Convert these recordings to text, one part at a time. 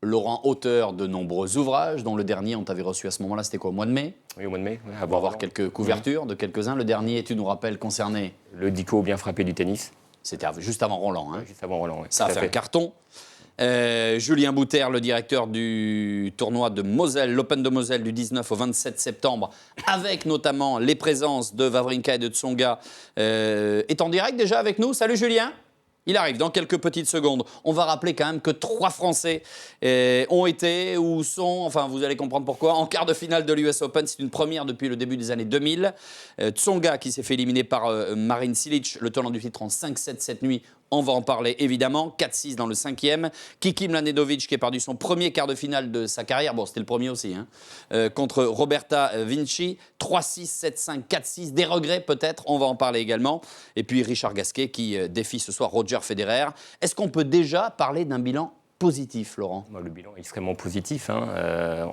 Laurent, auteur de nombreux ouvrages, dont le dernier, on t'avait reçu à ce moment-là, c'était quoi, au mois de mai? Oui, au mois de mai. On va avoir quelques couvertures de quelques-uns. Le dernier, tu nous rappelles, concernait... Le dico bien frappé du tennis. C'était juste avant Roland. Hein. Juste avant Roland, oui. Ça a fait un carton. Julien Bouter, le directeur du tournoi de Moselle, l'Open de Moselle du 19 au 27 septembre, avec notamment les présences de Wawrinka et de Tsonga, est en direct déjà avec nous. Salut Julien. Il arrive dans quelques petites secondes. On va rappeler quand même que 3 Français ont été ou sont, enfin vous allez comprendre pourquoi, en quart de finale de l'US Open. C'est une première depuis le début des années 2000. Tsonga qui s'est fait éliminer par Marin Cilic, le tenant du titre en 5-7 cette nuit. On va en parler évidemment. 4-6 dans le 5e. Kiki Mladenovic qui a perdu son premier quart de finale de sa carrière. Bon, c'était le premier aussi. Contre Roberta Vinci. 3-6, 7-5, 4-6. Des regrets peut-être. On va en parler également. Et puis Richard Gasquet qui défie ce soir Roger Federer. Est-ce qu'on peut déjà parler d'un bilan positif, Laurent? Le bilan est extrêmement positif.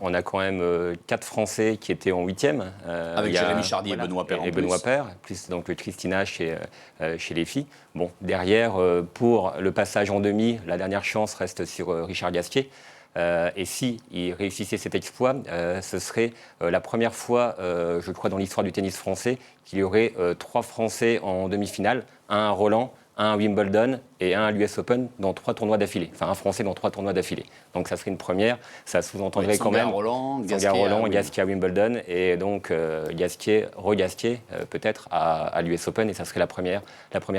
On a quand même 4 Français qui étaient en 8e. Avec Jérémy Chardy et Benoît Paire. Et Benoît Paire, plus donc Christina chez les filles. Bon, derrière, pour le passage en demi, la dernière chance reste sur Richard Gasquet. Et s'il réussissait cet exploit, ce serait la première fois, je crois, dans l'histoire du tennis français, qu'il y aurait 3 Français en demi-finale, un à Roland, un à Wimbledon et un à l'US Open dans 3 tournois d'affilée. Enfin, un Français dans 3 tournois d'affilée. Donc ça serait une première. Ça sous-entendrait quand même... Gasquet à Wimbledon et donc Gasquet, peut-être à l'US Open. Et ça serait la première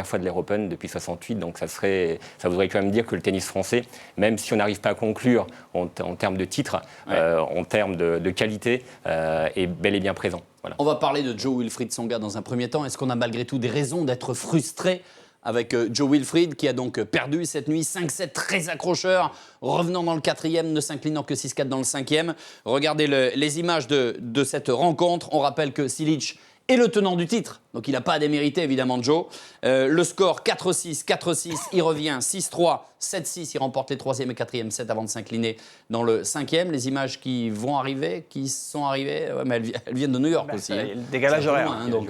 fois de l'Air Open depuis 68. Donc ça voudrait quand même dire que le tennis français, même si on n'arrive pas à conclure en termes de titres, en termes de qualité, est bel et bien présent. Voilà. On va parler de Jo-Wilfried Tsonga dans un premier temps. Est-ce qu'on a malgré tout des raisons d'être frustré avec Jo-Wilfried qui a donc perdu cette nuit 5-7, très accrocheur, revenant dans le 4e, ne s'inclinant que 6-4 dans le 5e. Regardez les images de cette rencontre. On rappelle que Cilic est le tenant du titre, donc il n'a pas à démériter évidemment Joe. Le score 4-6, 4-6, il revient 6-3, 7-6, il remporte les 3e et 4e sets avant de s'incliner dans le 5e. Les images qui vont arriver, qui sont arrivées, mais elles viennent de New York aussi. Le décalage horaire. Donc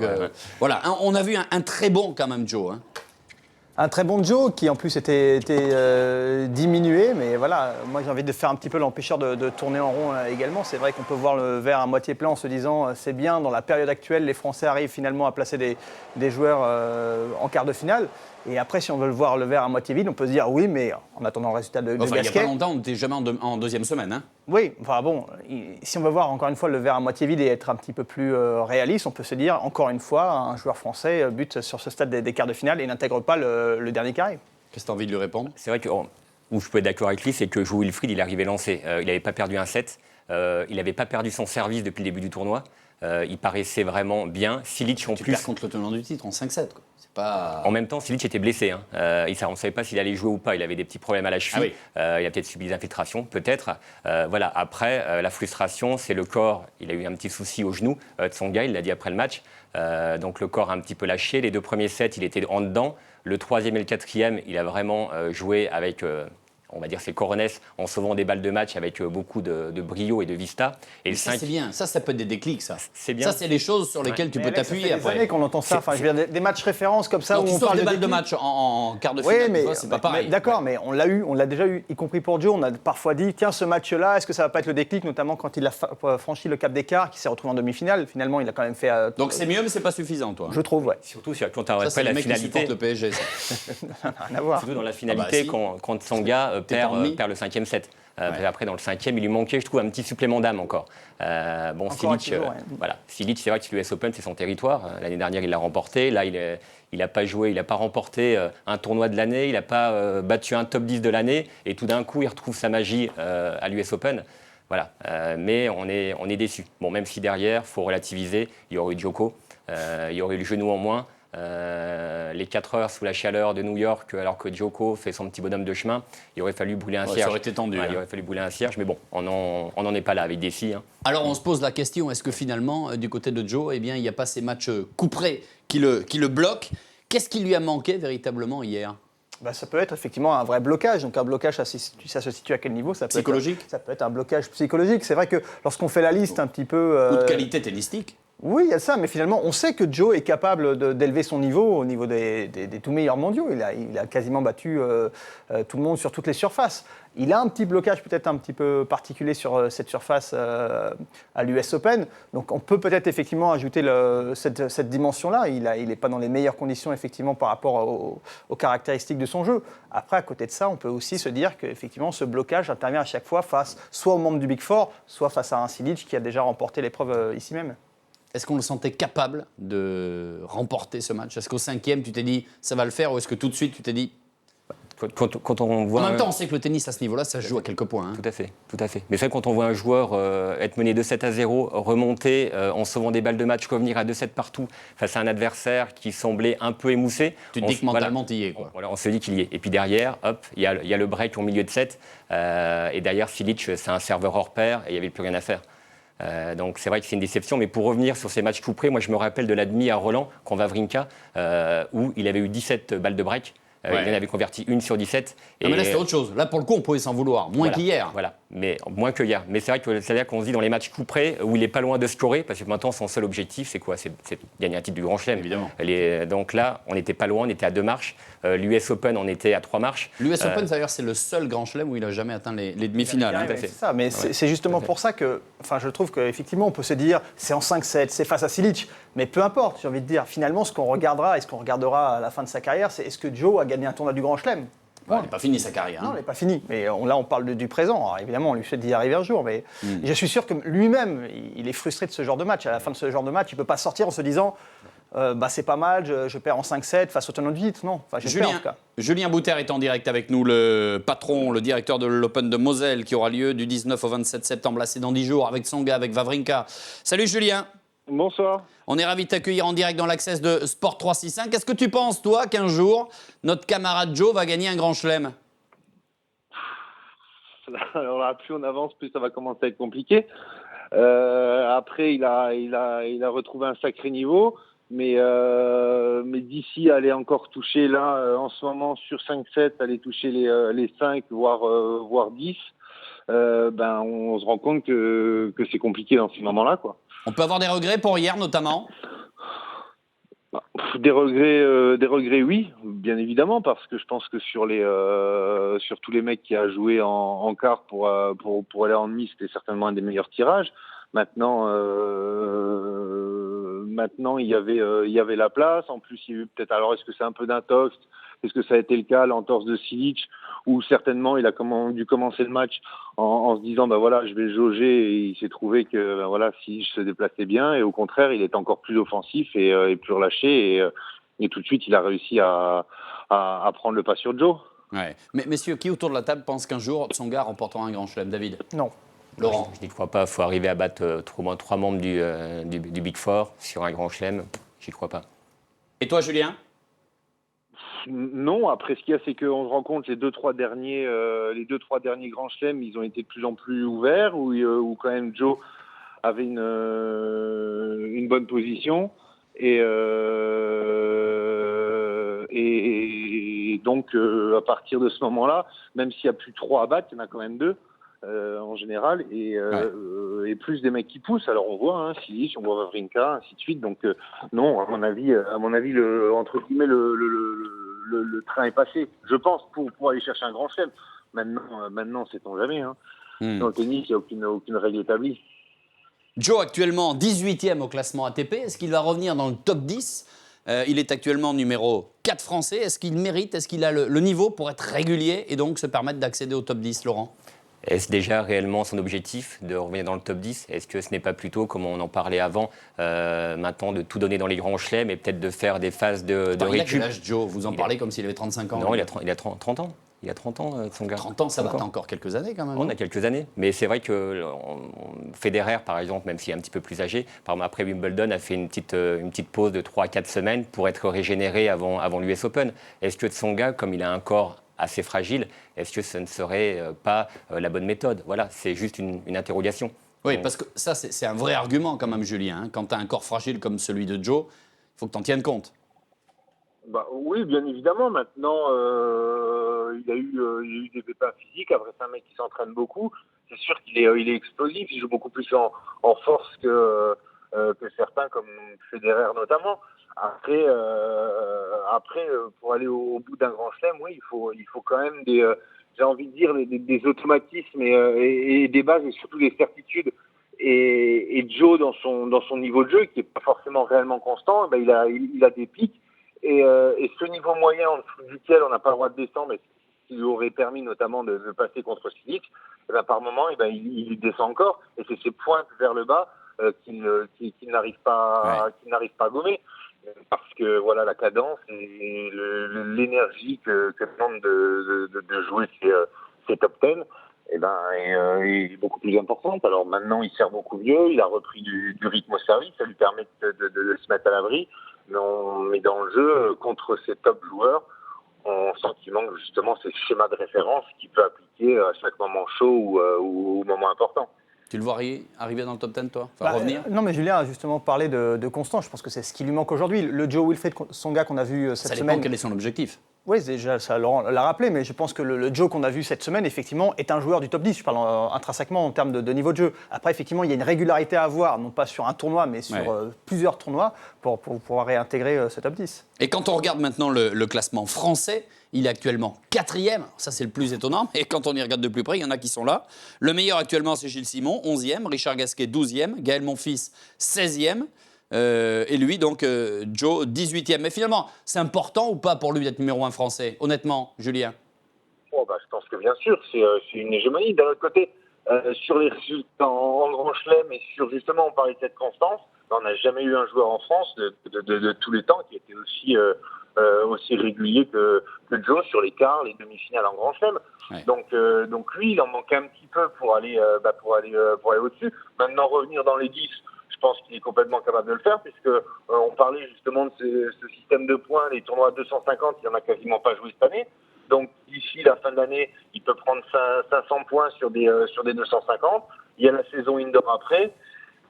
voilà, on a vu un très bon quand même Joe. Un très bon Joe qui en plus était diminué, mais voilà, moi j'ai envie de faire un petit peu l'empêcheur de tourner en rond également. C'est vrai qu'on peut voir le verre à moitié plein en se disant c'est bien, dans la période actuelle, les Français arrivent finalement à placer des joueurs en quart de finale. Et après, si on veut le voir le verre à moitié vide, on peut se dire oui, mais en attendant le résultat de Gasquet... Il n'y a pas longtemps, on n'était jamais en deuxième semaine. Oui, enfin bon, si on veut voir encore une fois le verre à moitié vide et être un petit peu plus réaliste, on peut se dire encore une fois, un joueur français bute sur ce stade des quarts de finale et n'intègre pas le dernier carré. Qu'est-ce que tu as envie de lui répondre? C'est vrai que où je peux être d'accord avec lui, c'est que Jo-Wilfried, il est arrivé lancé. Il n'avait pas perdu un set, il n'avait pas perdu son service depuis le début du tournoi. Il paraissait vraiment bien. Cilic en plus. Tu perds contre le tenant du titre en 5-7, quoi. Pas... En même temps, Cilic était blessé. On ne savait pas s'il allait jouer ou pas. Il avait des petits problèmes à la cheville. Il a peut-être subi des infiltrations, peut-être. Voilà. Après, la frustration, c'est le corps. Il a eu un petit souci au genou. Tsonga, il l'a dit après le match. Donc le corps a un petit peu lâché. Les 2 premiers sets, il était en dedans. Le 3e et le 4e, il a vraiment joué avec... on va dire c'est Coronès en sauvant des balles de match avec beaucoup de brio et de vista. Et ça, c'est bien. Ça peut être des déclics, ça. C'est bien. Ça, c'est les choses sur lesquelles tu peux t'appuyer après. Ça fait des années qu'on entend ça. Enfin, je veux dire, des matchs références comme ça donc, où on parle des balles de match en quart de finale. Oui, mais c'est pas pareil. D'accord, mais on l'a déjà eu, y compris pour Joe. On a parfois dit, tiens, ce match-là, est-ce que ça va pas être le déclic, notamment quand il a franchi le cap d'écart, qui s'est retrouvé en demi-finale. Finalement, il a quand même fait. Donc c'est mieux, mais c'est pas suffisant, toi. Je trouve, ouais. Surtout quand tu as après la finalité. Le PSG. Rien à voir. Surtout dans la finalité, quand Tsonga perd le 5e set. Après, dans le 5e, il lui manquait, je trouve, un petit supplément d'âme encore. Cilic, Cilic, c'est vrai que l'US Open, c'est son territoire. L'année dernière, il l'a remporté. Là, il n'a pas joué, il n'a pas remporté un tournoi de l'année, il n'a pas battu un top 10 de l'année. Et tout d'un coup, il retrouve sa magie à l'US Open. Voilà. Mais on est déçus. Bon, même si derrière, il faut relativiser. Il y aurait eu Djoko, il y aurait eu le genou en moins. Les 4 heures sous la chaleur de New York, alors que Djoko fait son petit bonhomme de chemin, il aurait fallu brûler un cierge. Ça aurait été tendu. Il aurait fallu brûler un cierge, mais bon, on n'en est pas là avec des filles. Alors on se pose la question, est-ce que finalement, du côté de Joe, il n'y a pas ces matchs couperés qui le bloquent? Qu'est-ce qui lui a manqué véritablement hier? Ça peut être effectivement un vrai blocage. Donc un blocage, ça se situe à quel niveau? Ça peut psychologique? Ça peut être un blocage psychologique. C'est vrai que lorsqu'on fait la liste un petit peu... Ou de qualité tennistique? Oui, il y a ça, mais finalement, on sait que Joe est capable d'élever son niveau au niveau des tout meilleurs mondiaux. Il a quasiment battu tout le monde sur toutes les surfaces. Il a un petit blocage peut-être un petit peu particulier sur cette surface à l'US Open. Donc on peut peut-être effectivement ajouter cette dimension-là. Il n'est pas dans les meilleures conditions effectivement par rapport aux caractéristiques de son jeu. Après, à côté de ça, on peut aussi se dire qu'effectivement ce blocage intervient à chaque fois face soit aux membres du Big Four, soit face à un Cilic qui a déjà remporté l'épreuve ici même. Est-ce qu'on le sentait capable de remporter ce match? Est-ce qu'au 5e, tu t'es dit ça va le faire, ou est-ce que tout de suite tu t'es dit... Quand on voit en même temps, on sait que le tennis à ce niveau-là, ça se joue à quelques points. Tout à fait. Mais c'est vrai, quand on voit un joueur être mené 2-7-0, remonter en sauvant des balles de match, revenir à 2-7 partout face à un adversaire qui semblait un peu émoussé. Tu te dis que mentalement, tu y es. On se dit qu'il y est. Et puis derrière, hop, il y a le break au milieu de 7. Et derrière, Cilic, c'est un serveur hors pair et il n'y avait plus rien à faire. Donc c'est vrai que c'est une déception, mais pour revenir sur ces matchs coup près, moi je me rappelle de la demi à Roland contre Wawrinka, où il avait eu 17 balles de break. Il en avait converti 1 sur 17. Non, mais là, c'était autre chose. Là, pour le coup, on pouvait s'en vouloir. Moins qu'hier. Voilà, mais moins que hier. Mais c'est vrai que c'est-à-dire qu'on se dit dans les matchs coup près, où il n'est pas loin de scorer, parce que maintenant, son seul objectif, c'est quoi? C'est gagner un titre du Grand Chelem. Évidemment. Donc là, on n'était pas loin, on était à 2 marches. L'US Open, on était à 3 marches. L'US Open, d'ailleurs, c'est le seul Grand Chelem où il n'a jamais atteint les demi-finales. C'est ça, mais c'est justement pour ça que je trouve qu'effectivement, on peut se dire c'est en 5-7, c'est face à Cilic. Mais peu importe, j'ai envie de dire, finalement, ce qu'on regardera et ce qu'on regardera à la fin de sa carrière, c'est est-ce que Joe a gagné un tournoi du Grand Chelem? Il n'est pas fini sa carrière. Non, il n'est pas fini. Mais là, on parle du présent. Alors, évidemment, on lui souhaite d'y arriver un jour. Mais je suis sûr que lui-même, il est frustré de ce genre de match. À la fin de ce genre de match, il ne peut pas sortir en se disant c'est pas mal, je perds en 5-7 face au tenant du titre. Non, j'espère en tout cas. Julien Bouter est en direct avec nous, le patron, le directeur de l'Open de Moselle qui aura lieu du 19 au 27 septembre. Là, c'est dans 10 jours avec Tsonga, avec Wawrinka. Salut Julien. Bonsoir. On est ravis de t'accueillir en direct dans l'Access de Sport 365. Est-ce que tu penses, toi, qu'un jour, notre camarade Joe va gagner un Grand Chelem? Alors là, plus on avance, plus ça va commencer à être compliqué. Après, il a retrouvé un sacré niveau, mais d'ici à aller encore toucher là, en ce moment sur 5-7, aller toucher les 5, voire 10, on se rend compte que c'est compliqué dans ces moments-là, quoi. On peut avoir des regrets pour hier, notamment? Des regrets, oui, bien évidemment, parce que je pense que sur tous les mecs qui a joué en quart pour aller en demi, c'était certainement un des meilleurs tirages. Maintenant, il y avait la place. En plus, il y a eu peut-être. Alors, est-ce que c'est un peu d'intox? Est-ce que ça a été le cas, l'entorse de Cilic, où certainement il a dû commencer le match en se disant voilà, je vais jauger, et il s'est trouvé que Cilic se déplaçait bien, et au contraire, il est encore plus offensif et plus relâché, et tout de suite, il a réussi à prendre le pas sur Joe. Ouais. Mais messieurs, qui autour de la table pense qu'un jour Tsonga remportera un Grand Chelem? David? Non. Laurent? Je n'y crois pas. Il faut arriver à battre au moins 3 membres du Big Four sur un Grand Chelem. J'y crois pas. Et toi, Julien? Non, après ce qu'il y a, c'est qu'on se rend compte les 2-3 derniers grands chelems, ils ont été de plus en plus ouverts, où quand même Joe avait une bonne position, et donc à partir de ce moment-là, même s'il n'y a plus 3 à battre, il y en a quand même 2 en général, et plus des mecs qui poussent. Alors on voit Cilic, on voit Wawrinka, ainsi de suite. Donc non, à mon avis, entre guillemets, le train est passé, je pense, pour aller chercher un grand chelem. Maintenant, sait-on jamais. Dans le tennis, il n'y a aucune règle établie. Joe, actuellement 18e au classement ATP. Est-ce qu'il va revenir dans le top 10 ? Il est actuellement numéro 4 français. Est-ce qu'il mérite, est-ce qu'il a le niveau pour être régulier et donc se permettre d'accéder au top 10, Laurent ? Est-ce déjà réellement son objectif de revenir dans le top 10 ? Est-ce que ce n'est pas plutôt, comme on en parlait avant, maintenant de tout donner dans les grands chelems et peut-être de faire des phases de récup ? Il a quel âge, Joe ? Vous en parlez comme s'il avait 35 ans. Non, il a 30 ans. Il a 30 ans, Tsonga. 30 ans, ça va encore quelques années quand même. On a quelques années. Mais c'est vrai que Federer, par exemple, même s'il est un petit peu plus âgé, par exemple, après Wimbledon, a fait une petite pause de 3 à 4 semaines pour être régénéré avant l'US Open. Est-ce que Tsonga, comme il a un corps assez fragile, est-ce que ce ne serait pas la bonne méthode ? Voilà, c'est juste une interrogation. Oui, parce que ça, c'est un vrai argument quand même, Julien. Quand tu as un corps fragile comme celui de Joe, il faut que tu en tiennes compte. Oui, bien évidemment. Maintenant, il y a eu des pépins physiques. Après, c'est un mec qui s'entraîne beaucoup. C'est sûr qu'il est explosif. Il joue beaucoup plus en force que certains, comme Federer notamment. Après, pour aller au bout d'un grand chelem, oui, il faut quand même j'ai envie de dire, des automatismes et des bases et surtout des certitudes. Et Joe, dans son niveau de jeu, qui est pas forcément réellement constant, ben il a des pics. Et ce niveau moyen en dessous duquel on n'a pas le droit de descendre, et ce qui lui aurait permis notamment de passer contre Silic, ben par moment, il descend encore. Et c'est ces pointes vers le bas qu'il n'arrive pas à gommer. Parce que voilà, la cadence et l'énergie que demande de jouer ces top 10 est beaucoup plus importante. Alors maintenant, il sert beaucoup mieux, il a repris du rythme au service, ça lui permet de se mettre à l'abri. Mais dans le jeu, contre ces top joueurs, on sent qu'il manque justement ces schémas de référence qu'il peut appliquer à chaque moment chaud ou moment important. Tu le vois arriver dans le top 10, toi? Revenir? Non, mais Julien a justement parlé de constance. Je pense que c'est ce qui lui manque aujourd'hui. Le Joe Wilfried Tsonga qu'on a vu cette semaine. Ça dépend quel est son objectif. Oui, déjà, ça Laurent l'a rappelé, mais je pense que le Joe qu'on a vu cette semaine, effectivement, est un joueur du top 10. Je parle intrinsèquement en termes de niveau de jeu. Après, effectivement, il y a une régularité à avoir, non pas sur un tournoi, mais sur plusieurs tournois pour pouvoir réintégrer ce top 10. Et quand on regarde maintenant le classement français, il est actuellement 4e. Ça, c'est le plus étonnant. Et quand on y regarde de plus près, il y en a qui sont là. Le meilleur actuellement, c'est Gilles Simon, 11e. Richard Gasquet, 12e. Gaël Monfils, 16e. Et lui, donc, Joe, 18e. Mais finalement, c'est important ou pas pour lui d'être numéro 1 français? Honnêtement, Julien? Je pense que bien sûr, c'est une hégémonie. D'un autre côté, sur les résultats en grand chelem et sur, justement, on parlait de cette constance, on n'a jamais eu un joueur en France de tous les temps qui était aussi régulier que Joe sur les quarts, les demi-finales en grand chelem. Ouais. Donc lui, il en manquait un petit peu pour aller au-dessus. Maintenant, revenir dans les 10, je pense qu'il est complètement capable de le faire, puisque on parlait justement de ce système de points, les tournois à 250, il n'en a quasiment pas joué cette année. Donc d'ici la fin de l'année, il peut prendre 500 points sur des 250. Il y a la saison indoor après.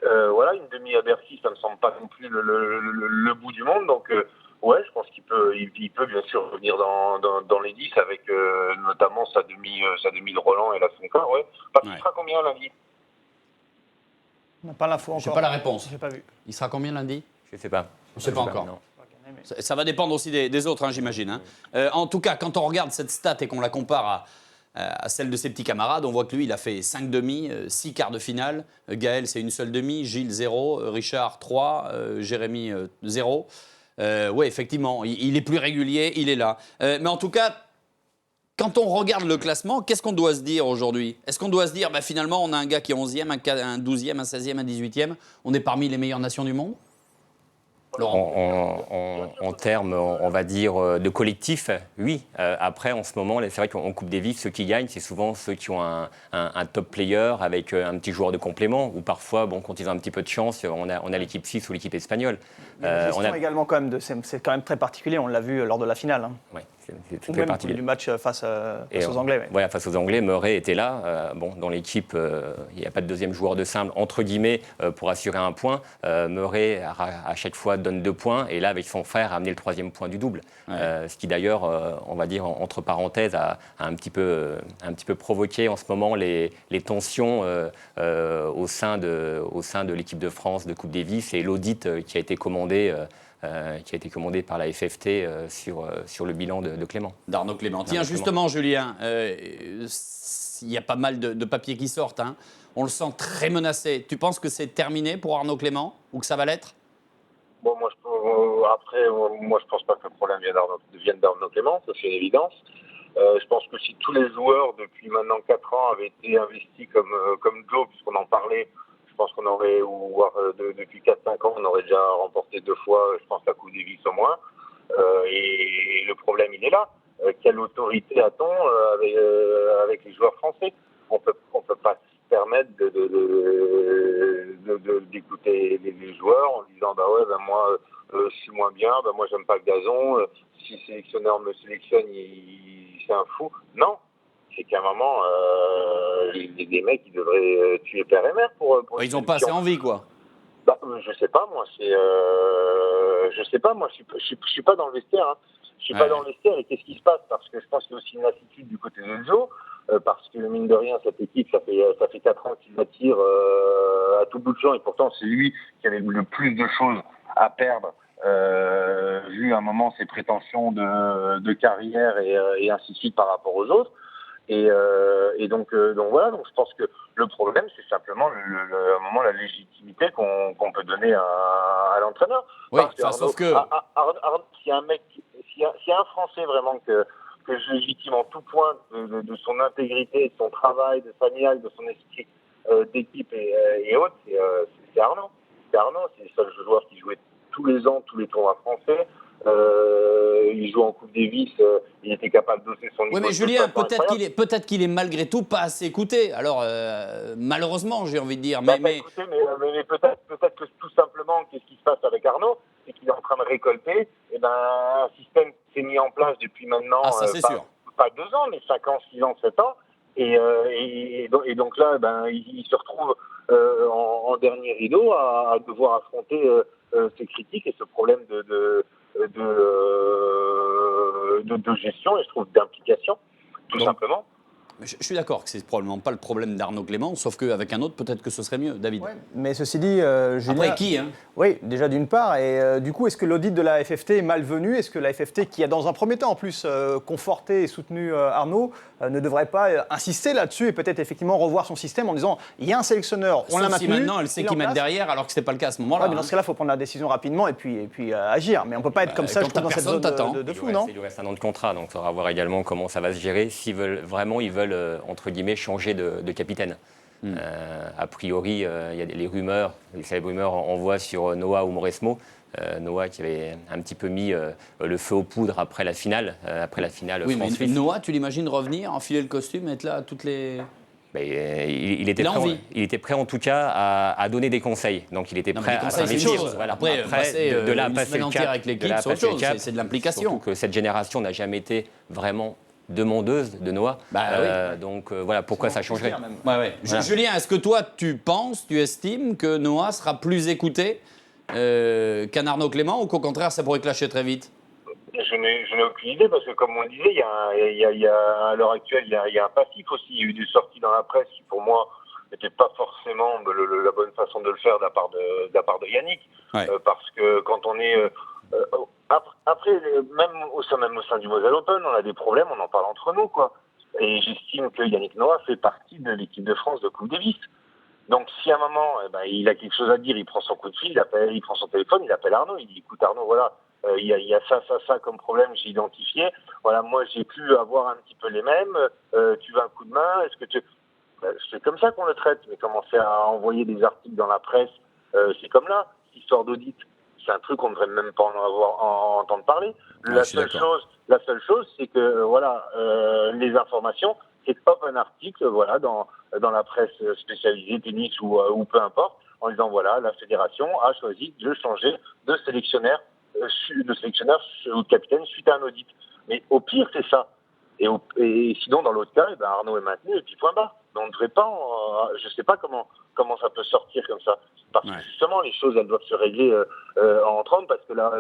Une demi à Bercy, ça me semble pas non plus le bout du monde. Donc je pense qu'il peut bien sûr revenir dans les 10 avec notamment sa demi de Roland et la Sonka. Ouais. Il sera combien lundi? On n'a pas l'info encore. Je n'ai pas la réponse. J'ai pas vu. Il sera combien lundi? Je ne sais pas. On ne sait pas encore. Non. Ça va dépendre aussi des autres, j'imagine. En tout cas, quand on regarde cette stat et qu'on la compare à celle de ses petits camarades, on voit que lui, il a fait 5 demi, 6 quarts de finale. Gaël, c'est une seule demi. Gilles, 0. Richard, 3. Jérémy, 0. Oui, effectivement, il est plus régulier, il est là. Mais en tout cas, quand on regarde le classement, qu'est-ce qu'on doit se dire aujourd'hui? Est-ce qu'on doit se dire, finalement, on a un gars qui est 11e, un 12e, un 16e, un 18e, on est parmi les meilleures nations du monde? En termes, on va dire, de collectif, oui. Après, en ce moment, c'est vrai qu'en Coupe Davis, ceux qui gagnent, c'est souvent ceux qui ont un top player avec un petit joueur de complément. Ou parfois, quand ils ont un petit peu de chance, on a l'équipe suisse ou l'équipe espagnole. Également, quand même, c'est quand même très particulier. On l'a vu lors de la finale. Hein. Oui, c'est très même particulier. Du match face aux Anglais. Oui, face aux Anglais, Murray était là. Dans l'équipe, il n'y a pas de deuxième joueur de simple, entre guillemets, pour assurer un point. Murray, à chaque fois, donne 2 points. Et là, avec son frère, a amené le 3e point du double. Ouais. Ce qui, d'ailleurs, on va dire, entre parenthèses, a un petit peu provoqué en ce moment les tensions au sein de l'équipe de France de Coupe Davis et l'audit qui a été commandé par la FFT sur le bilan de Clément. D'Arnaud Clément. Tiens, justement, Julien, il y a pas mal de papiers qui sortent. Hein. On le sent très menacé. Tu penses que c'est terminé pour Arnaud Clément ou que ça va l'être? Bon, moi, je pense pas que le problème vienne d'Arnaud Clément, ça c'est une évidence. Je pense que si tous les joueurs, depuis maintenant 4 ans, avaient été investis comme Joe, puisqu'on en parlait, je pense qu'on aurait, depuis 4-5 ans, on aurait déjà remporté 2 fois, je pense, la Coupe Davis au moins. Et le problème, il est là. Quelle autorité a-t-on avec les joueurs français? On peut pas se permettre d'écouter les joueurs en disant moi je suis moins bien, moi j'aime pas le gazon, si le sélectionneur me sélectionne, c'est un fou. Non, c'est qu'à un moment les mecs ils devraient tuer père et mère pour ils n'ont pas assez envie, quoi. Je sais pas moi, je suis pas dans le vestiaire. Je suis pas dans le vestiaire et qu'est-ce qui se passe? Parce que je pense qu'il y a aussi une attitude du côté de Joe. parce que mine de rien, cette équipe, ça fait 4 ans qu'il l'attire à tout bout de champ, et pourtant c'est lui qui avait le plus de choses à perdre, vu à un moment ses prétentions de carrière et ainsi de suite par rapport aux autres. Et donc voilà, donc je pense que le problème, c'est simplement à un moment la légitimité qu'on peut donner à l'entraîneur. Oui, sauf que Arnaud, s'il y a un Français vraiment que je légitime en tout point de son intégrité, de son travail, de sa niaque, de son esprit d'équipe et autres, c'est Arnaud. C'est Arnaud, c'est le seul joueur qui jouait tous les ans, tous les tournois français. Il joue en Coupe Davis, il était capable d'osser son niveau. Oui, mais Julien, peut-être qu'il est malgré tout pas assez écouté. Alors, malheureusement, j'ai envie de dire. Mais peut-être que tout simplement, qu'est-ce qui se passe avec Arnaud, c'est qu'il est en train de récolter un système qui s'est mis en place depuis maintenant pas 2 ans, mais 5 ans, 6 ans, 7 ans. Et donc là, il se retrouve en dernier rideau à devoir affronter ces critiques et ce problème de gestion et je trouve d'implication, tout simplement. Je suis d'accord que c'est probablement pas le problème d'Arnaud Clément, sauf qu'avec un autre, peut-être que ce serait mieux, David. Ouais, mais ceci dit, Julien... Après, qui Oui, déjà d'une part, et du coup, est-ce que l'audit de la FFT est malvenu ? Est-ce que la FFT, qui a dans un premier temps en plus conforté et soutenu Arnaud, ne devrait pas insister là-dessus et peut-être effectivement revoir son système en disant il y a un sélectionneur, on l'a maintenu. Si maintenant elle sait qui mettre derrière, alors que ce n'était pas le cas à ce moment-là. Ouais, mais dans ce cas-là, il faut prendre la décision rapidement et puis agir. Mais on ne peut pas être comme ça, je trouve, dans cette zone de flou, non ? Il lui reste un an de contrat, donc il faudra voir également comment ça va se gérer. S'ils veulent entre guillemets, changer de capitaine. A priori, il y a les rumeurs, les célèbres rumeurs envoient sur Noah ou Mauresmo. Noah qui avait un petit peu mis le feu aux poudres après la finale oui, France-Suisse. Mais Noah, tu l'imagines revenir, enfiler le costume, être là à toutes les... Il était prêt en tout cas à donner des conseils. Donc il était prêt à s'investir. Voilà. Après passer une semaine entière avec l'équipe, c'est autre chose, c'est de l'implication. Surtout que cette génération n'a jamais été vraiment demandeuse de Noah. Donc voilà pourquoi ça changerait. Ouais. Voilà. Julien, est-ce que toi tu estimes que Noah sera plus écouté qu'un Arnaud Clément ou qu'au contraire ça pourrait clasher très vite ? Je n'ai aucune idée parce que comme on disait, il y a à l'heure actuelle il y a un passif aussi. Il y a eu des sorties dans la presse qui pour moi n'étaient pas forcément la bonne façon de le faire de la part de Yannick. Ouais. Parce que quand on est après, même au sein du Moselle Open, on a des problèmes, on en parle entre nous, quoi. Et j'estime que Yannick Noah fait partie de l'équipe de France de Coupe Davis. Donc, si à un moment, il a quelque chose à dire, il prend son coup de fil, il prend son téléphone, il appelle Arnaud, il dit, écoute Arnaud, voilà, il y a ça comme problème, j'ai identifié. Voilà, moi, j'ai pu avoir un petit peu les mêmes. Tu veux un coup de main ? Est-ce que tu... c'est comme ça qu'on le traite. Mais commencer à envoyer des articles dans la presse, c'est comme là, histoire d'audit. C'est un truc qu'on ne devrait même pas entendre parler. La seule chose, c'est que les informations, c'est hop un article, dans la presse spécialisée tennis ou peu importe, en disant voilà, la fédération a choisi de changer de sélectionneur ou de capitaine suite à un audit. Mais au pire, c'est ça. Et sinon, dans l'autre cas, Arnaud est maintenu et puis point barre. Mais on ne devrait pas, je ne sais pas comment ça peut sortir comme ça. Parce que justement, les choses, elles doivent se régler en 30 parce que là,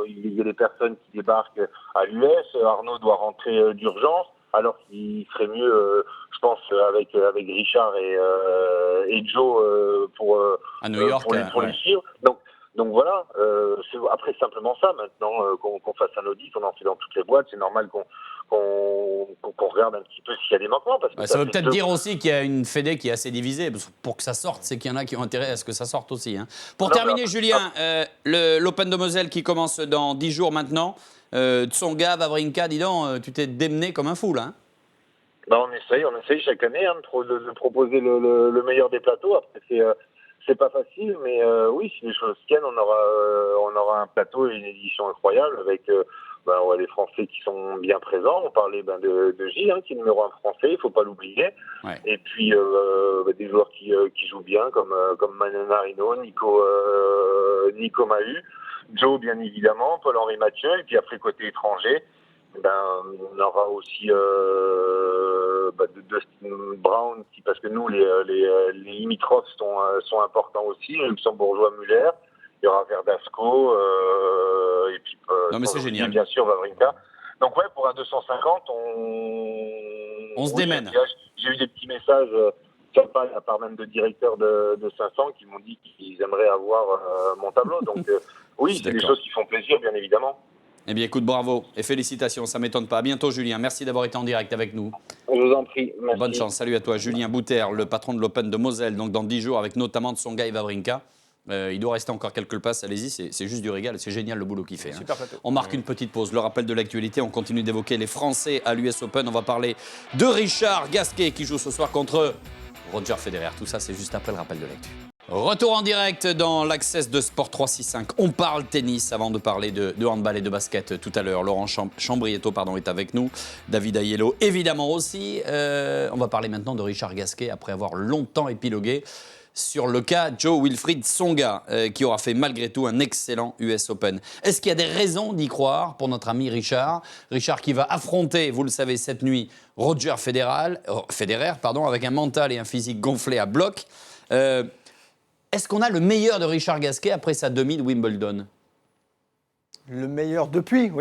il y a des personnes qui débarquent à l'US. Arnaud doit rentrer d'urgence, alors qu'il serait mieux, je pense, avec Richard et Joe pour les suivre. Donc voilà, c'est après simplement ça maintenant qu'on fasse un audit, on en fait dans toutes les boîtes, c'est normal qu'on regarde un petit peu s'il y a des manquements. Parce que ça veut peut-être dire aussi qu'il y a une fédé qui est assez divisée, pour que ça sorte, c'est qu'il y en a qui ont intérêt à ce que ça sorte aussi. Hein. Pour terminer, Julien, l'Open de Moselle qui commence dans 10 jours maintenant, Tsonga, Wawrinka, dis donc, tu t'es démené comme un fou là. Hein. On essaye chaque année de proposer le meilleur des plateaux. Après, c'est pas facile, mais oui, si les choses tiennent, on aura un plateau et une édition incroyable avec on a des Français qui sont bien présents. On parlait de Gilles, qui est numéro 1 français, il faut pas l'oublier. Ouais. Et puis des joueurs qui jouent bien, comme Manon Marino, Nico Mahut, Joe bien évidemment, Paul-Henri Mathieu, et puis après côté étranger, on aura aussi Dustin Brown, parce que nous les limitrophes sont importants aussi, le luxembourgeois Muller, il y aura Verdasco et puis non mais c'est génial. Bien sûr Wawrinka. Donc pour un 250 On se démène. J'ai eu des petits messages sympas, à part même de directeurs de 500 qui m'ont dit qu'ils aimeraient avoir mon tableau. Donc oui, c'est des choses qui font plaisir, bien évidemment. Eh bien, écoute, bravo et félicitations, ça ne m'étonne pas. À bientôt, Julien. Merci d'avoir été en direct avec nous. Je vous en prie. Merci. Bonne chance. Salut à toi, Julien Bouter, le patron de l'Open de Moselle, donc dans 10 jours, avec notamment Tsonga et Wawrinka. Il doit rester encore quelques passes, allez-y, c'est juste du régal, c'est génial le boulot qu'il fait. Super plateau. On marque une petite pause, le rappel de l'actualité, on continue d'évoquer les Français à l'US Open, on va parler de Richard Gasquet qui joue ce soir contre Roger Federer. Tout ça, c'est juste après le rappel de l'actu. Retour en direct dans l'Access de Sport 365. On parle tennis avant de parler de handball et de basket tout à l'heure. Laurent Chambrietto est avec nous. David Aiello, évidemment aussi. On va parler maintenant de Richard Gasquet après avoir longtemps épilogué sur le cas Jo-Wilfried Tsonga, qui aura fait malgré tout un excellent US Open. Est-ce qu'il y a des raisons d'y croire pour notre ami Richard ? Richard qui va affronter, vous le savez, cette nuit, Roger Federer, avec un mental et un physique gonflé à bloc. Est-ce qu'on a le meilleur de Richard Gasquet après sa demi de Wimbledon ? Le meilleur depuis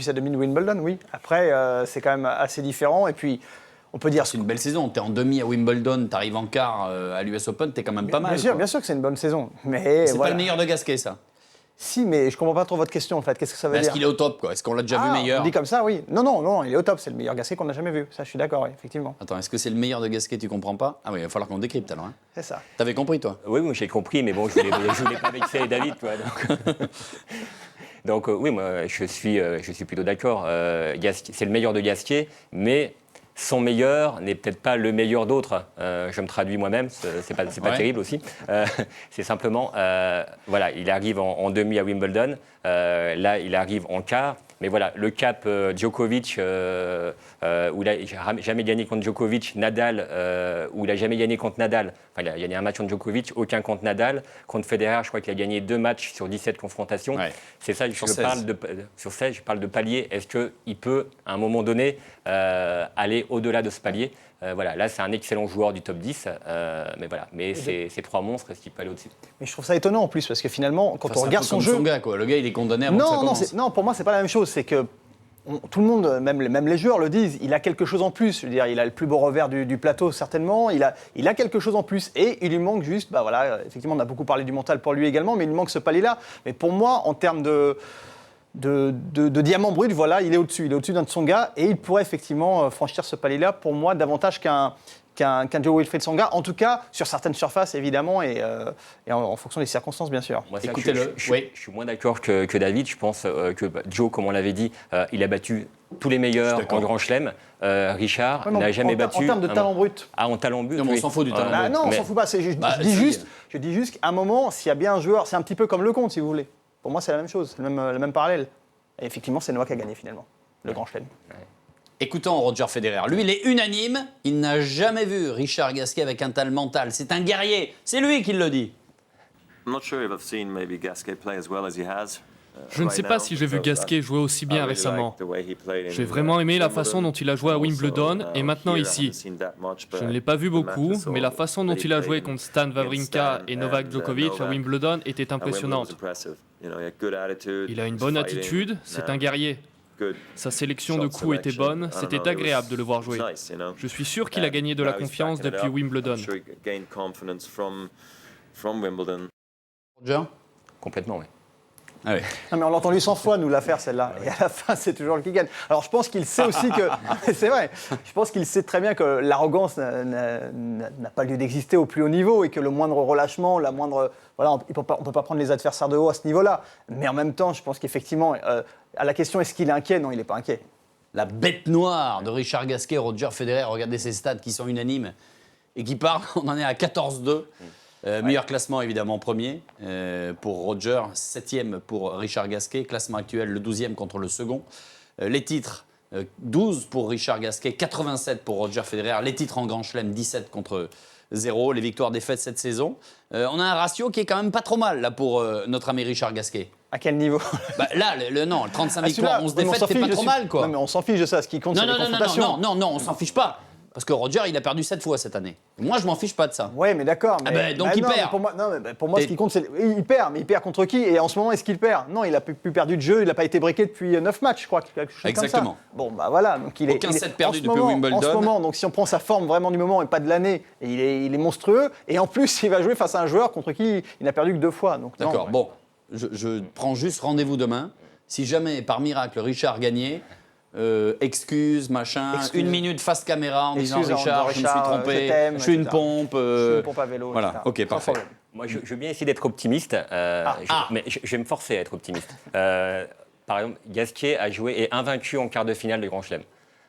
sa demi de Wimbledon, oui. Après, c'est quand même assez différent. Et puis, on peut dire... C'est une belle saison. Tu es en demi à Wimbledon, tu arrives en quart à l'US Open, tu es quand même pas mal. Bien sûr que c'est une bonne saison. Mais c'est pas le meilleur de Gasquet, ça ? Si, mais je comprends pas trop votre question en fait. Qu'est-ce que ça veut dire ? Est-ce qu'il est au top, quoi ? Est-ce qu'on l'a déjà vu meilleur ? On dit comme ça, oui. Non, il est au top. C'est le meilleur Gasquet qu'on a jamais vu. Ça, je suis d'accord, oui, effectivement. Attends, est-ce que c'est le meilleur de Gasquet ? Tu comprends pas ? Ah oui, il va falloir qu'on décrypte alors. Hein. C'est ça. T'avais compris, toi ? Oui, moi j'ai compris, mais bon, je voulais pas vexer David, toi. Donc oui, moi je suis plutôt d'accord. C'est le meilleur de Gasquet, mais son meilleur n'est peut-être pas le meilleur d'autres. Je me traduis moi-même, c'est pas terrible aussi. C'est simplement, il arrive en demi à Wimbledon, là il arrive en quart. Mais voilà, le cap Djokovic, où il n'a jamais gagné contre Djokovic, Nadal, où il n'a jamais gagné contre Nadal. Enfin, il a gagné un match contre Djokovic, aucun contre Nadal. Contre Federer, je crois qu'il a gagné 2 matchs sur 17 confrontations. Ouais. C'est ça, sur 16, je parle de palier. Est-ce qu'il peut, à un moment donné, aller au-delà de ce palier ? Là, c'est un excellent joueur du top 10, mais ces 3 monstres, est-ce qu'il peut aller au-dessus ? Mais je trouve ça étonnant en plus, parce que finalement, quand on regarde son jeu... Tsonga, quoi. Le gars, il est condamné avant que ça commence. Non, pour moi, c'est pas la même chose. C'est que tout le monde, même les joueurs le disent, il a quelque chose en plus. Je veux dire, il a le plus beau revers du plateau, certainement. Il a quelque chose en plus. Et il lui manque juste, effectivement, on a beaucoup parlé du mental pour lui également, mais il lui manque ce palier-là. Mais pour moi, en termes de diamant brut, il est au-dessus. Il est au-dessus d'un Tsonga et il pourrait effectivement franchir ce palier-là, pour moi, davantage qu'un Jo-Wilfried Tsonga, en tout cas sur certaines surfaces évidemment et en fonction des circonstances bien sûr. Moi, je suis moins d'accord que David. Je pense que Joe, comme on l'avait dit, il a battu tous les meilleurs en Grand Chelem. Richard n'a jamais battu. En termes de talent brut. En talent brut. Non, mais on s'en fout du talent brut. Non, on s'en fout pas. Je dis juste qu'à un moment, s'il y a bien un joueur, c'est un petit peu comme Lecomte, si vous voulez. Pour moi, c'est la même chose, le même parallèle. Et effectivement, c'est Noah qui a gagné finalement, le Grand Chelem. Ouais. Écoutons Roger Federer. Lui, il est unanime. Il n'a jamais vu Richard Gasquet avec un tel mental. C'est un guerrier. C'est lui qui le dit. Je ne sais pas si j'ai vu Gasquet jouer aussi bien récemment. J'ai vraiment aimé la façon dont il a joué à Wimbledon et maintenant ici. Je ne l'ai pas vu beaucoup, mais la façon dont il a joué contre Stan Wawrinka et Novak Djokovic à Wimbledon était impressionnante. Il a une bonne attitude, c'est un guerrier. Sa sélection de coups était bonne, c'était agréable de le voir jouer. Je suis sûr qu'il a gagné de la confiance depuis Wimbledon. Roger ? Complètement, oui. Ah oui. Non, mais on l'a entendu 100 fois nous la faire celle-là. Et à la fin, c'est toujours le qui gagne. Alors je pense qu'il sait aussi que... c'est vrai. Je pense qu'il sait très bien que l'arrogance n'a pas lieu d'exister au plus haut niveau et que le moindre relâchement, la moindre... on ne peut pas prendre les adversaires de haut à ce niveau-là. Mais en même temps, je pense qu'effectivement, à la question est-ce qu'il est inquiet ? Non, il n'est pas inquiet. La bête noire de Richard Gasquet, Roger Federer. Regardez ces stats qui sont unanimes et qui parlent. On en est à 14-2. Meilleur classement évidemment premier pour Roger, 7e pour Richard Gasquet, classement actuel le 12e contre le second. Les titres, 12 pour Richard Gasquet, 87 pour Roger Federer. Les titres en Grand Chelem, 17 contre 0. Les victoires-défaites cette saison. On a un ratio qui est quand même pas trop mal là, pour notre ami Richard Gasquet. À quel niveau ? Là, le 35 victoires, 11 défaites, c'est pas trop mal quoi. Non mais on s'en fiche de ça, ce qui compte c'est les confrontations. Non, on s'en fiche pas. Parce que Roger, il a perdu 7 fois cette année. Moi, je m'en fiche pas de ça. Oui, mais d'accord. Donc il perd. Pour moi, ce qui compte, c'est il perd. Mais il perd contre qui? Et en ce moment, est-ce qu'il perd? Non, il a plus perdu de jeu. Il n'a pas été breaké depuis 9 matchs, je crois. Exactement. Bon, bah voilà. Donc Aucun set perdu depuis Wimbledon. En ce moment, donc si on prend sa forme vraiment du moment et pas de l'année, il est monstrueux. Et en plus, il va jouer face à un joueur contre qui il n'a perdu que 2 fois. D'accord. Bon, je prends juste rendez-vous demain. Si jamais, par miracle, Richard gagnait. Excuse, machin, une minute face caméra en disant Richard, je me suis trompé, je suis une pompe. Je suis une pompe à vélo. Voilà, etc. ok, parfait. Moi, je veux bien essayer d'être optimiste, mais je vais me forcer à être optimiste. Par exemple, Gasquet a joué et invaincu en quart de finale du Grand Chelem.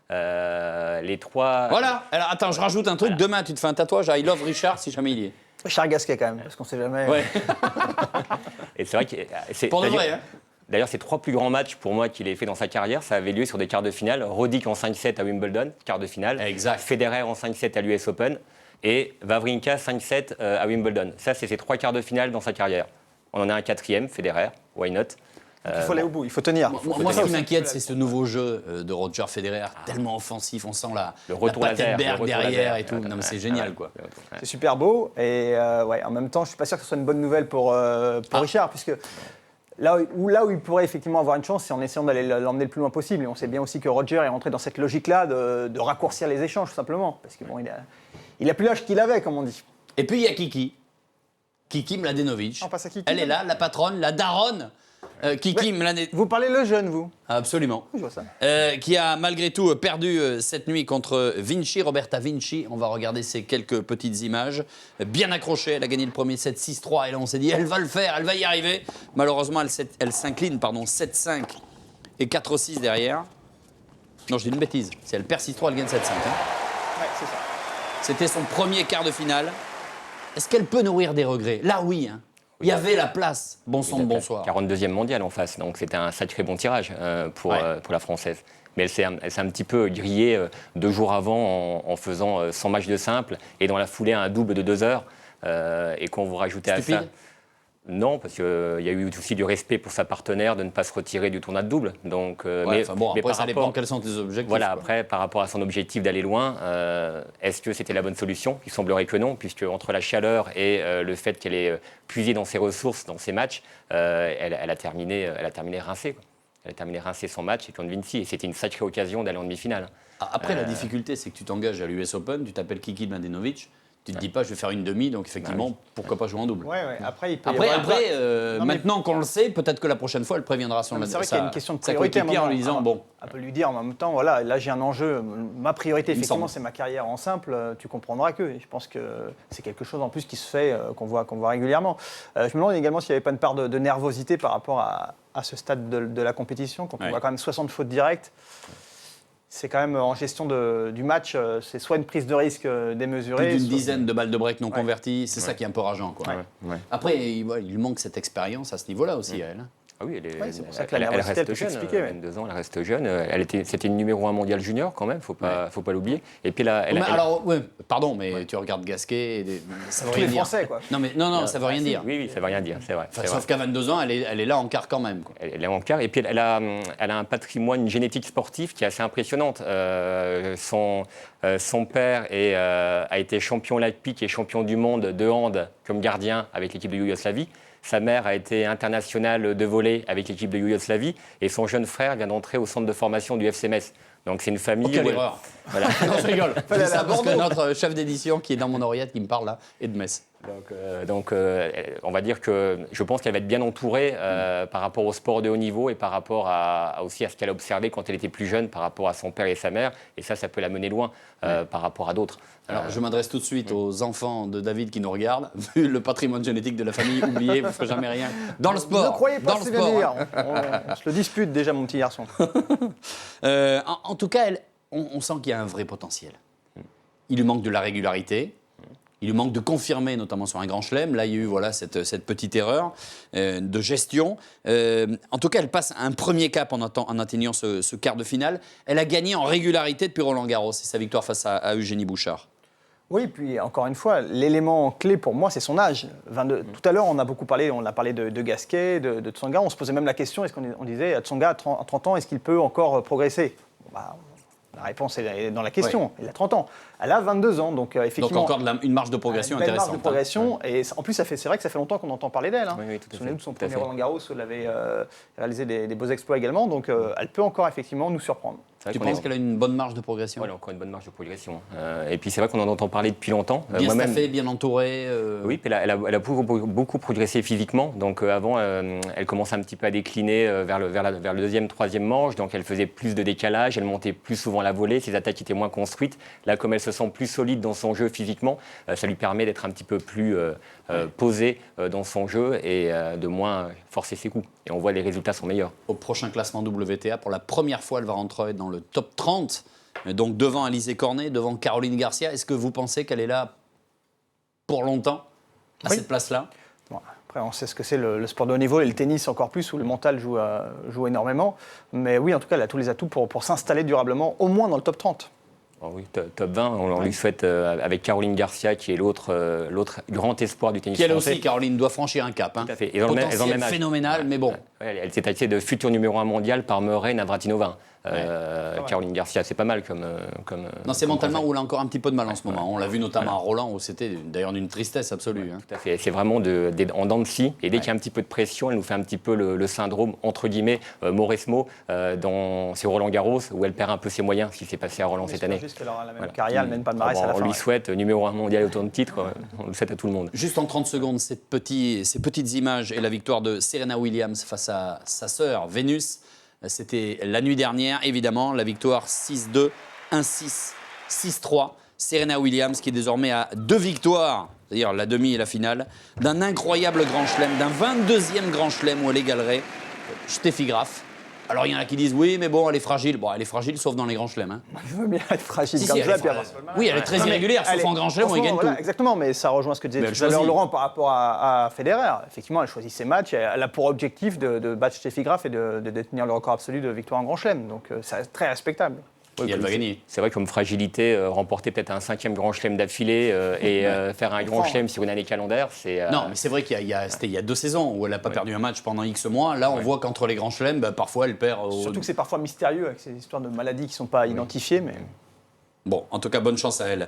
Les 3. Voilà, alors attends, je rajoute un truc. Voilà. Demain, tu te fais un tatouage I love Richard si jamais il y est. Richard Gasquet, quand même, parce qu'on sait jamais. Ouais. Et c'est vrai que. Pour de vrai, hein. D'ailleurs, ces 3 plus grands matchs pour moi qu'il ait fait dans sa carrière, ça avait lieu sur des quarts de finale. Roddick en 5-7 à Wimbledon, quart de finale. Exact. Federer en 5-7 à l'US Open. Et Wawrinka 5-7 à Wimbledon. Ça, c'est ses 3 quarts de finale dans sa carrière. On en a un 4e, Federer, why not? Il faut aller au bout, il faut tenir. Moi, ce qui m'inquiète, c'est ce nouveau jeu de Roger Federer, tellement offensif, on sent le Patenberg derrière et tout. Non, mais c'est génial, quoi. C'est super beau. Et en même temps, je ne suis pas sûr que ce soit une bonne nouvelle pour Richard, puisque... Là où il pourrait effectivement avoir une chance, c'est en essayant d'aller l'emmener le plus loin possible. Et on sait bien aussi que Roger est rentré dans cette logique-là de raccourcir les échanges, tout simplement. Parce que bon, il a plus l'âge qu'il avait, comme on dit. Et puis il y a Kiki. Kiki Mladenovic. On passe à Kiki. Elle est là, la patronne, la daronne. Kiki Mladenovic. Vous parlez le jeune, vous? Absolument. Je vois ça. Qui a malgré tout perdu cette nuit contre Roberta Vinci. On va regarder ces quelques petites images. Bien accrochée, elle a gagné le premier set 6-3. Et là, on s'est dit, elle va le faire, elle va y arriver. Malheureusement, elle s'incline 7-5 et 4-6 derrière. Non, je dis une bêtise. Si elle perd 6-3, elle gagne 7-5. Ouais, c'est ça. C'était son premier quart de finale. Est-ce qu'elle peut nourrir des regrets? Là, oui. Hein. Il y avait la place. Bonsoir. 42e mondial en face, donc c'était un sacré bon tirage pour la Française. Mais elle s'est un petit peu grillée 2 jours avant en faisant 100 matchs de simple et dans la foulée un double de 2 heures. Et qu'on vous rajoutait à ça... Non, parce qu'il y a eu aussi du respect pour sa partenaire de ne pas se retirer du tournoi de double. Donc, après, ça dépend quels sont tes objectifs. Voilà, après, par rapport à son objectif d'aller loin, est-ce que c'était la bonne solution? Il semblerait que non, puisque entre la chaleur et le fait qu'elle ait puisé dans ses ressources, dans ses matchs, elle a terminé rincée. Elle a terminé rincée son match et contre Vinci. Et c'était une sacrée occasion d'aller en demi-finale. Après, la difficulté, c'est que tu t'engages à l'US Open, tu t'appelles Kiki Mladenovic. Tu ne te dis pas, je vais faire une demi, donc effectivement, pourquoi pas jouer en double. Après, maintenant qu'on le sait, peut-être que la prochaine fois, elle préviendra son adversaire. C'est vrai qu'il y a une question de priorité en lui disant, bon. Elle peut lui dire en même temps, voilà, là j'ai un enjeu, ma priorité, effectivement, c'est ma carrière en simple, tu comprendras que. Et je pense que c'est quelque chose en plus qui se fait, qu'on voit régulièrement. Je me demande également s'il n'y avait pas une part de nervosité par rapport à ce stade de la compétition, quand on voit quand même 60 fautes directes. C'est quand même en gestion du match, c'est soit une prise de risque démesurée. Plus d'une dizaine de balles de break non converties, c'est ça qui est un peu rageant, quoi. Après, il lui manque cette expérience à ce niveau-là aussi, à elle. Ah oui, c'est pour ça que elle reste jeune. 22 ans, elle reste jeune. C'était une numéro 1 mondial junior quand même, faut pas l'oublier. Et puis là, pardon, mais tu regardes Gasquet, ça veut rien dire. Français, quoi. Non, ça veut rien dire. Oui, ça veut rien dire, c'est vrai. Sauf qu'à 22 ans, elle est là en quart quand même. Quoi. Elle est en quart, et puis elle a un patrimoine, une génétique sportive qui est assez impressionnante. Son père a été champion olympique et champion du monde de hand comme gardien avec l'équipe de Yougoslavie. Sa mère a été internationale de volley avec l'équipe de Yougoslavie et son jeune frère vient d'entrer au centre de formation du FC Metz. Donc c'est une famille... Quelle erreur. Voilà. Non, je rigole. C'est ça parce que notre chef d'édition qui est dans mon oreillette qui me parle là est de Metz. Donc, on va dire que je pense qu'elle va être bien entourée par rapport au sport de haut niveau et par rapport aussi à ce qu'elle a observé quand elle était plus jeune par rapport à son père et sa mère. Et ça peut la mener loin par rapport à d'autres. Alors, je m'adresse tout de suite aux enfants de David qui nous regardent. Vu le patrimoine génétique de la famille, oubliez, vous ne ferez jamais rien. Dans le sport. Ne croyez pas ce que je viens de dire. On se le dispute déjà, mon petit garçon. En tout cas, on sent qu'il y a un vrai potentiel. Il lui manque de la régularité. Il lui manque de confirmer, notamment sur un grand chelem. Là, il y a eu cette petite erreur de gestion. En tout cas, elle passe un premier cap en atteignant ce quart de finale. Elle a gagné en régularité depuis Roland-Garros. C'est sa victoire face à Eugénie Bouchard. Oui, puis encore une fois, l'élément clé pour moi, c'est son âge. Tout à l'heure, on a parlé de Gasquet, de Tsonga. On se posait même la question, est-ce qu'on disait, Tsonga, à 30 ans, est-ce qu'il peut encore progresser ? La réponse est dans la question. Elle a 30 ans. Elle a 22 ans, donc effectivement... Donc encore une marge de progression intéressante. Une marge de progression, et en plus, c'est vrai que ça fait longtemps qu'on entend parler d'elle. Hein. Oui, tout à fait. Souvenez-vous de son premier Roland-Garros, où elle avait réalisé des beaux exploits également, donc elle peut encore effectivement nous surprendre. Tu penses qu'elle a une bonne marge de progression? Oui, elle a encore une bonne marge de progression. Et puis c'est vrai qu'on en entend parler depuis longtemps. Bien staffée, bien entourée. Oui, puis elle a beaucoup progressé physiquement. Donc avant, elle commençait un petit peu à décliner vers le deuxième, troisième manche. Donc elle faisait plus de décalage, elle montait plus souvent la volée, ses attaques étaient moins construites. Là, comme elle se sent plus solide dans son jeu physiquement, ça lui permet d'être un petit peu plus posée dans son jeu et de moins forcer ses coups. Et on voit les résultats sont meilleurs. Au prochain classement WTA, pour la première fois, elle va rentrer dans le top 30, donc devant Alizé Cornet, devant Caroline Garcia. Est-ce que vous pensez qu'elle est là pour longtemps, à cette place-là? Bon, après, on sait ce que c'est le sport de haut niveau et le tennis encore plus, où le mental joue énormément. Mais oui, en tout cas, elle a tous les atouts pour s'installer durablement, au moins dans le top 30. Oh oui, top 20, on lui souhaite avec Caroline Garcia, qui est l'autre grand espoir du tennis français. Qui elle aussi, Caroline, doit franchir un cap. Hein. Tout à fait. Potentiel phénoménal, mais bon. Elle s'est taxée de futur numéro 1 mondial par Murray Navratilova. Caroline Garcia, c'est pas mal comme non, c'est mentalement où elle a encore un petit peu de mal en ce moment. On l'a vu notamment à Roland, où c'était d'ailleurs d'une tristesse absolue. Hein. Tout à fait. C'est vraiment en dents de scie. Et dès qu'il y a un petit peu de pression, elle nous fait un petit peu le syndrome, entre guillemets, Mauresmo, dans ses Roland-Garros, où elle perd un peu ses moyens, ce qui s'est passé à Roland cette année. Juste qu'elle aura la même carrière, elle mène pas de Marais à la fin. On lui souhaite numéro 1 mondial autour de titre. On le souhaite à tout le monde. Juste en 30 secondes, ces petites images et la victoire de Serena Williams face à sa sœur Vénus. C'était la nuit dernière, évidemment, la victoire 6-2, 1-6, 6-3. Serena Williams qui est désormais à 2 victoires, c'est-à-dire la demi et la finale, d'un incroyable grand chelem, d'un 22e grand chelem où elle égalerait Steffi Graf. Alors il y en a qui disent oui, mais bon, elle est fragile. Bon, elle est fragile sauf dans les grands chelems. Hein. Je veux bien être fragile si, comme ça. Oui, elle est très irrégulière, sauf en grand chelem où elle gagne tout. Exactement, mais ça rejoint ce que disait tout à l'heure Laurent par rapport à Federer. Effectivement, elle choisit ses matchs. Elle a pour objectif de battre Steffi Graf et de détenir le record absolu de victoire en grand chelem. Donc c'est très respectable. Oui, elle va gagner. C'est vrai que comme fragilité, remporter peut-être un 5e grand chelem d'affilée et faire un grand chelem sur une année calendaire, c'est... Non, mais c'est vrai qu'il y a 2 saisons où elle n'a pas perdu un match pendant X mois. Là, on voit qu'entre les grands chelems, parfois elle perd... Surtout que c'est parfois mystérieux avec ces histoires de maladies qui ne sont pas identifiées. Mais... Bon, en tout cas, bonne chance à elle.